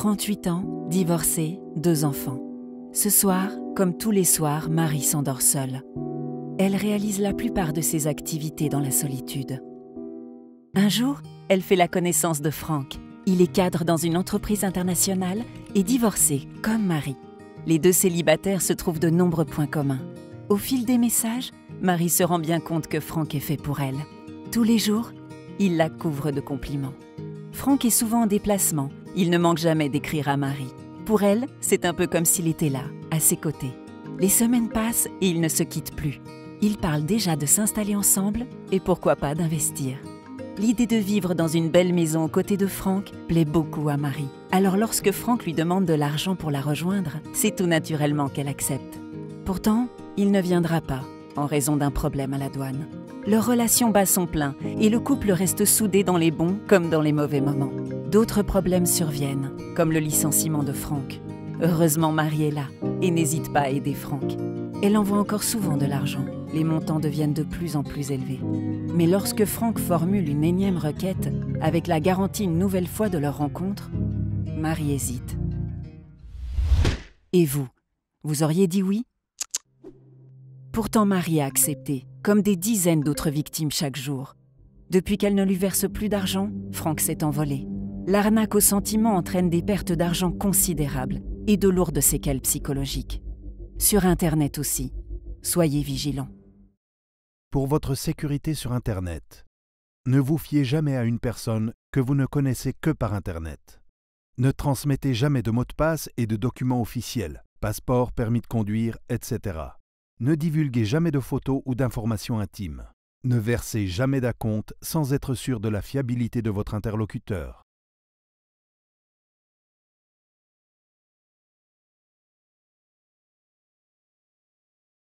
38 ans, divorcée, 2 enfants. Ce soir, comme tous les soirs, Marie s'endort seule. Elle réalise la plupart de ses activités dans la solitude. Un jour, elle fait la connaissance de Franck. Il est cadre dans une entreprise internationale et divorcé, comme Marie. Les deux célibataires se trouvent de nombreux points communs. Au fil des messages, Marie se rend bien compte que Franck est fait pour elle. Tous les jours, il la couvre de compliments. Franck est souvent en déplacement. Il ne manque jamais d'écrire à Marie. Pour elle, c'est un peu comme s'il était là, à ses côtés. Les semaines passent et ils ne se quittent plus. Ils parlent déjà de s'installer ensemble et pourquoi pas d'investir. L'idée de vivre dans une belle maison aux côtés de Franck plaît beaucoup à Marie. Alors lorsque Franck lui demande de l'argent pour la rejoindre, c'est tout naturellement qu'elle accepte. Pourtant, il ne viendra pas, en raison d'un problème à la douane. Leur relation bat son plein et le couple reste soudé dans les bons comme dans les mauvais moments. D'autres problèmes surviennent, comme le licenciement de Franck. Heureusement, Marie est là et n'hésite pas à aider Franck. Elle envoie encore souvent de l'argent. Les montants deviennent de plus en plus élevés. Mais lorsque Franck formule une énième requête, avec la garantie une nouvelle fois de leur rencontre, Marie hésite. Et vous, vous auriez dit oui? Pourtant, Marie a accepté, comme des dizaines d'autres victimes chaque jour. Depuis qu'elle ne lui verse plus d'argent, Franck s'est envolé. L'arnaque au sentiment entraîne des pertes d'argent considérables et de lourdes séquelles psychologiques. Sur Internet aussi, soyez vigilants. Pour votre sécurité sur Internet, ne vous fiez jamais à une personne que vous ne connaissez que par Internet. Ne transmettez jamais de mots de passe et de documents officiels, passeport, permis de conduire, etc. Ne divulguez jamais de photos ou d'informations intimes. Ne versez jamais d'acompte sans être sûr de la fiabilité de votre interlocuteur.